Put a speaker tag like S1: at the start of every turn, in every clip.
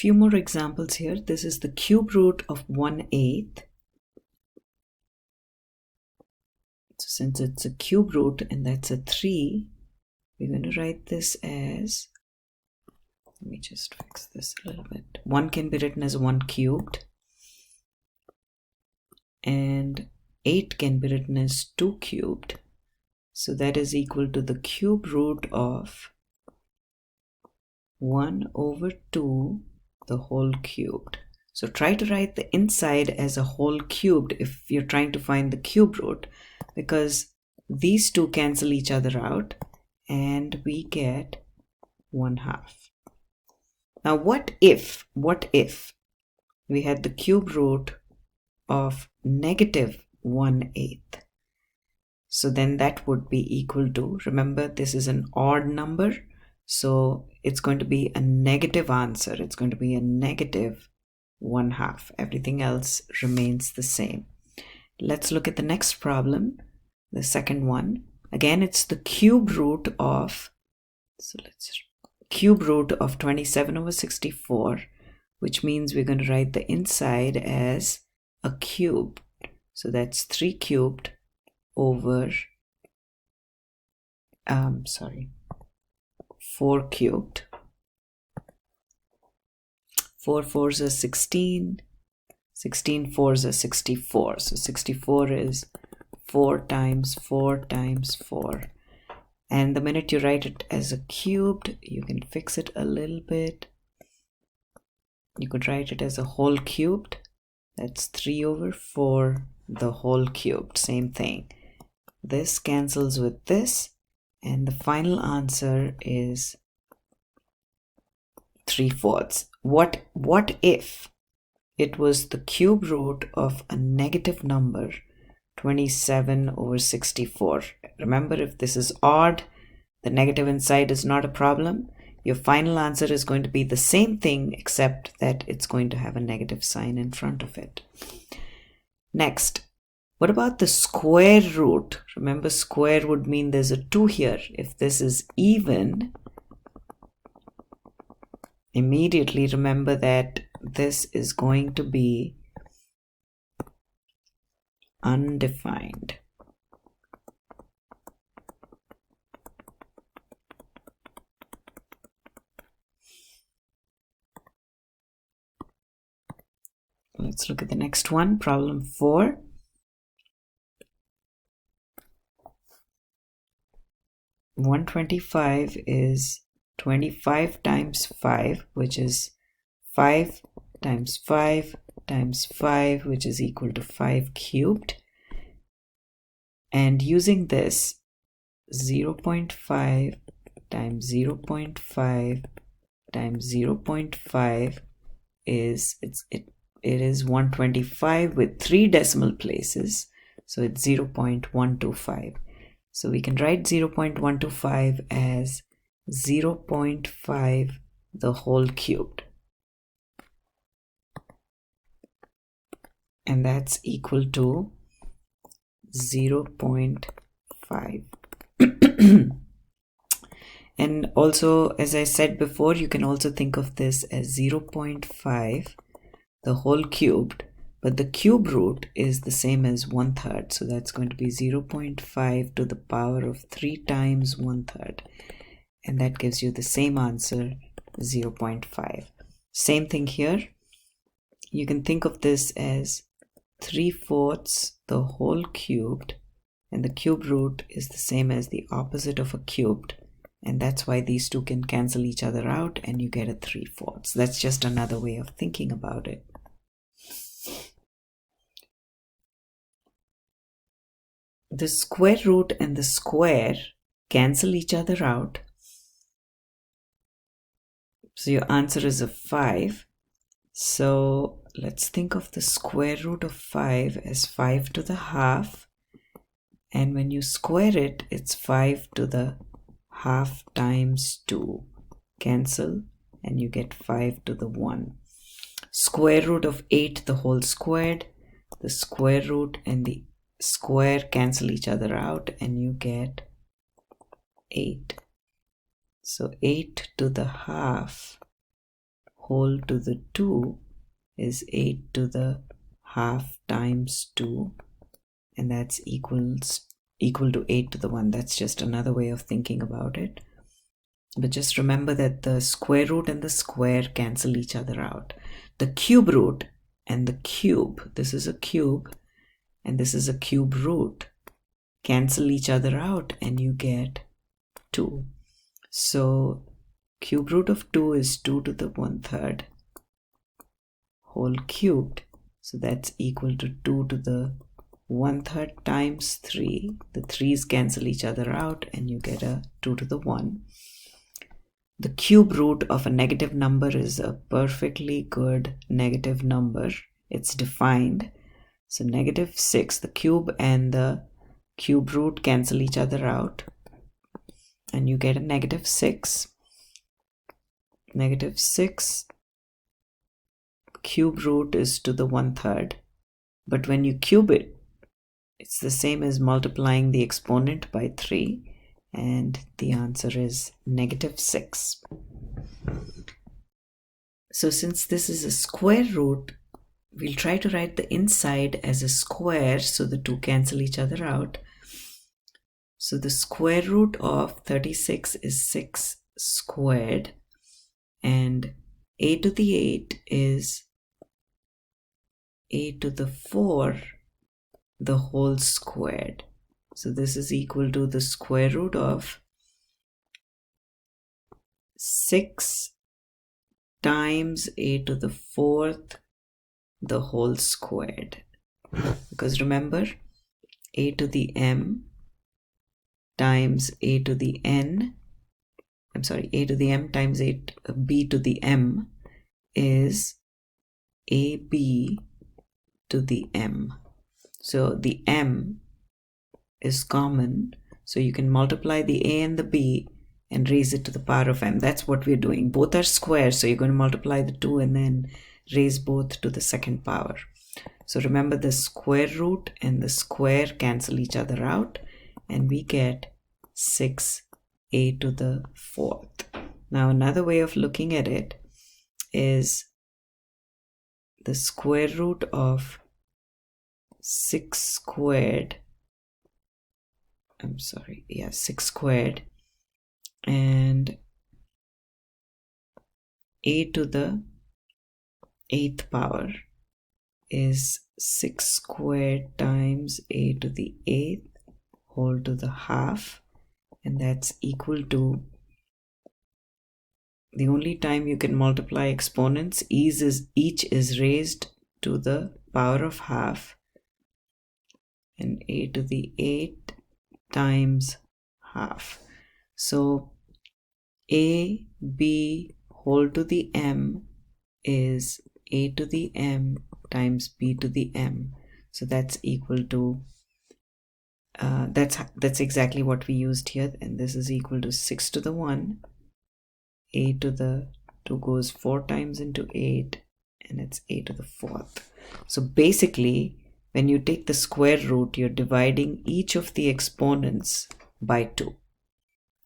S1: Few more examples here. This is the cube root of 1/8. So since it's a cube root and that's a 3, we're going to write this as, let me just fix this a little bit. 1 can be written as 1 cubed, and 8 can be written as 2 cubed. So that is equal to the cube root of 1/2 the whole cubed. So try to write the inside as a whole cubed if you're trying to find the cube root, because these two cancel each other out and we get 1/2. Now what if we had the cube root of -1/8? So then that would be equal to, remember this is an odd number, so it's going to be a negative answer. It's going to be a -1/2. Everything else remains the same. Let's look at the next problem, the second one. Again, it's the cube root of, cube root of 27/64, which means we're going to write the inside as a cube. So that's 3 cubed over 4 cubed. 4 4s are 16, 16 4s are 64. So 64 is 4 times 4 times 4. And the minute you write it as a cubed, you can fix it a little bit. You could write it as a whole cubed. That's 3/4 the whole cubed. Same thing. This cancels with this, and the final answer is 3/4. What if it was the cube root of a negative number, 27/64? Remember, if this is odd, the negative inside is not a problem. Your final answer is going to be the same thing, except that it's going to have a negative sign in front of it. Next, what about the square root? Remember, square would mean there's a 2 here. If this is even, immediately remember that this is going to be undefined. Let's look at the next one, problem 4. $125 is 25 times 5, which is 5 times 5 times 5, which is equal to 5 cubed. And using this, 0.5 times 0.5 times 0.5 is, it is 125 with 3 decimal places, so it's 0.125. So we can write 0.125 as 0.5 the whole cubed, and that's equal to 0.5. And also, as I said before, you can also think of this as 0.5 the whole cubed, but the cube root is the same as 1/3, so that's going to be 0.5 to the power of 3 times 1/3, and that gives you the same answer, 0.5. Same thing here. You can think of this as 3/4 the whole cubed, and the cube root is the same as the opposite of a cubed, and that's why these two can cancel each other out and you get a 3/4. That's just another way of thinking about it. The square root and the square cancel each other out, so your answer is a 5. So let's think of the square root of 5 as 5 to the half, and when you square it, it's 5 to the half times 2. Cancel, and you get 5 to the 1. Square root of 8 the whole squared, the square root and the square cancel each other out, and you get 8. So 8 to the half whole to the 2 is 8 to the half times 2, and that's equal to 8 to the 1. That's just another way of thinking about it. But just remember that the square root and the square cancel each other out. The cube root and the cube, this is a cube and this is a cube root, cancel each other out and you get 2. So cube root of 2 is 2 to the 1/3 whole cubed. So that's equal to 2 to the 1/3 times 3. The 3's cancel each other out and you get a 2 to the 1. The cube root of a negative number is a perfectly good negative number. It's defined. So -6, the cube and the cube root cancel each other out and you get a -6. -6 cube root is to the 1/3. But when you cube it, it's the same as multiplying the exponent by 3. And the answer is -6. So since this is a square root, we'll try to write the inside as a square so the 2 cancel each other out. So the square root of 36 is 6 squared, and a to the 8 is a to the 4 the whole squared. So this is equal to the square root of 6 times a to the 4th the whole squared. Because remember, a to the m times a to the n, a to the m times b to the m is ab to the m. So the m is common, so you can multiply the a and the b and raise it to the power of m. That's what we're doing. Both are squares, so you're going to multiply the 2 and then raise both to the second power. So remember, the square root and the square cancel each other out and we get 6a to the 4th. Now another way of looking at it is the square root of 6 squared 6 squared and a to the 8th power is 6 squared times a to the 8th whole to the half, and that's equal to, the only time you can multiply exponents, each is raised to the power of half, and a to the 8 times half. So a b whole to the m is a to the m times b to the m. So that's equal to that's exactly what we used here, and this is equal to 6 to the 1. A to the 2 goes 4 times into 8 and it's a to the 4th. So basically, when you take the square root, you're dividing each of the exponents by 2.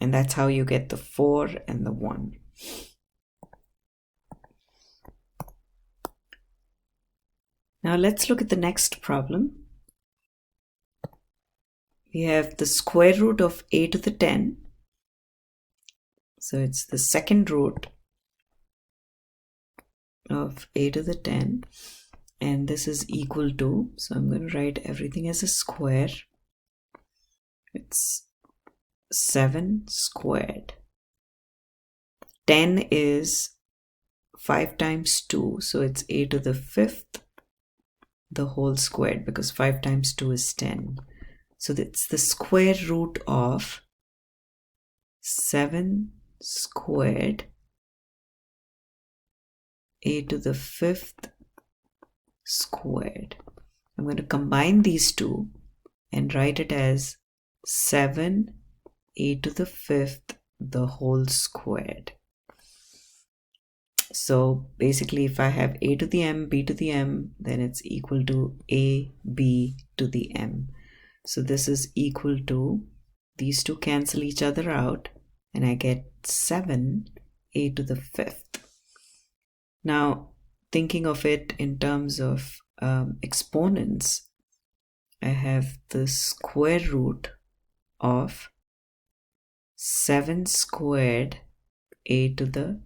S1: And that's how you get the 4 and the 1. Now let's look at the next problem. We have the square root of a to the 10. So it's the second root of a to the 10. And this is equal to, so I'm going to write everything as a square. It's 7 squared. 10 is 5 times 2, so it's a to the 5th the whole squared, because 5 times 2 is 10. So that's the square root of 7 squared a to the 5th squared. I'm going to combine these two and write it as 7 a to the 5th the whole squared. So basically, if I have a to the m, b to the m, then it's equal to a, b to the m. So this is equal to, these two cancel each other out and I get 7 a to the 5th. Now, thinking of it in terms of exponents, I have the square root of 7 squared a to the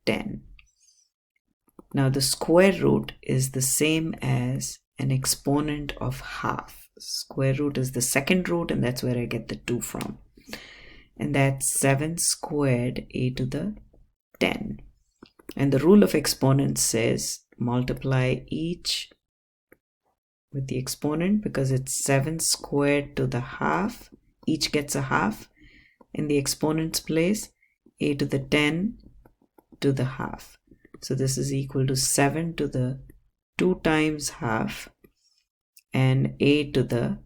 S1: 10. Now the square root is the same as an exponent of half. Square root is the second root, and that's where I get the 2 from. And that's 7 squared a to the 10. And the rule of exponents says multiply each with the exponent, because it's 7 squared to the half. Each gets a half in the exponent's place, a to the 10 to the half. So this is equal to 7 to the 2 times half and a to the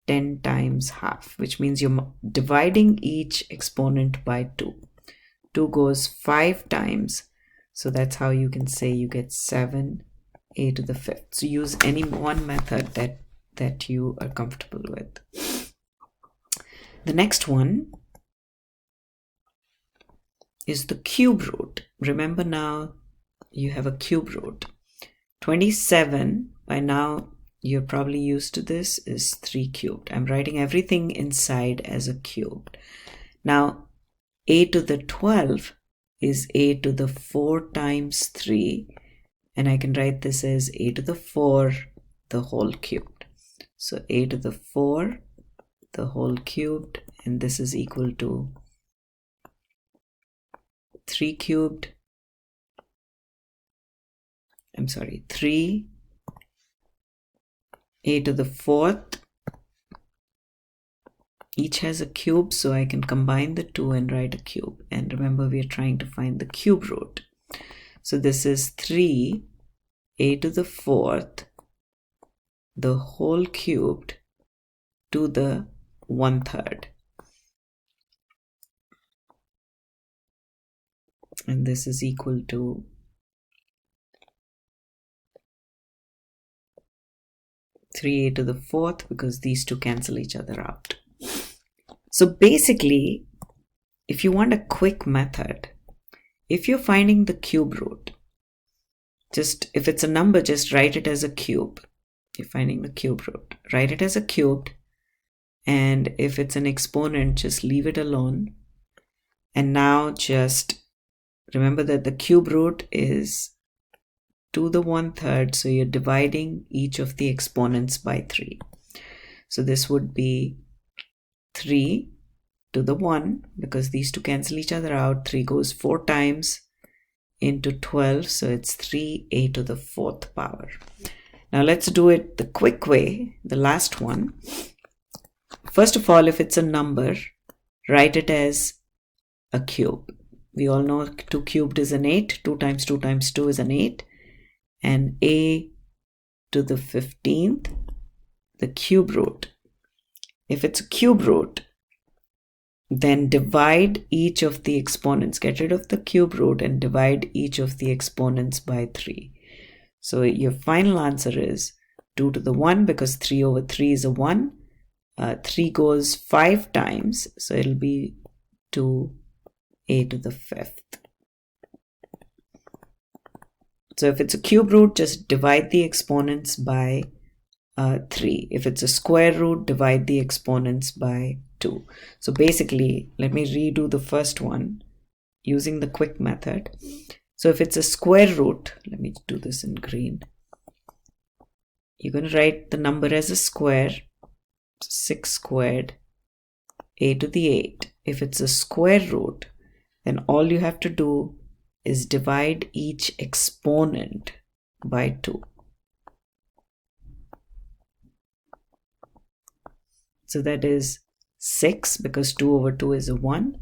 S1: 10 times half, which means you're dividing each exponent by 2. 2 goes 5 times, so that's how you can say you get 7 a to the 5th. So use any one method that you are comfortable with. The next one is the cube root. Remember, now you have a cube root. 27, by now you're probably used to this, is 3 cubed. I'm writing everything inside as a cube. Now a to the 12 is a to the 4 times 3, and I can write this as a to the 4 the whole cubed. So a to the 4 the whole cubed, and this is equal to 3 cubed. 3 a to the 4th. Each has a cube, so I can combine the two and write a cube. And remember, we are trying to find the cube root. So this is 3 a to the 4th the whole cubed to the 1/3. And this is equal to 3a to the 4th, because these two cancel each other out. So basically, if you want a quick method, if you're finding the cube root, if it's a number, just write it as a cube. You're finding the cube root, write it as a cubed. And if it's an exponent, just leave it alone. And now just remember that the cube root is to the 1/3, so you're dividing each of the exponents by 3. So this would be 3 to the 1, because these two cancel each other out. 3 goes 4 times into 12, so it's 3a to the 4th power. Now let's do it the quick way, the last one. First of all, if it's a number, write it as a cube. We all know 2 cubed is an 8. 2 times 2 times 2 is an 8. And a to the 15th, the cube root. If it's a cube root, then divide each of the exponents. Get rid of the cube root and divide each of the exponents by 3. So your final answer is 2 to the 1, because 3 over 3 is a 1. 3 goes 5 times, so it'll be 2a to the 5th. So if it's a cube root, just divide the exponents by 3. If it's a square root, divide the exponents by 2. So basically, let me redo the first one using the quick method. So if it's a square root, let me do this in green. You're going to write the number as a square, 6 squared, a to the 8. If it's a square root, then all you have to do is divide each exponent by 2. So that is 6, because 2 over 2 is a 1,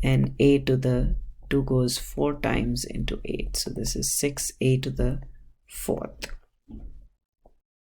S1: and a to the 2 goes 4 times into 8. So this is 6a to the 4th.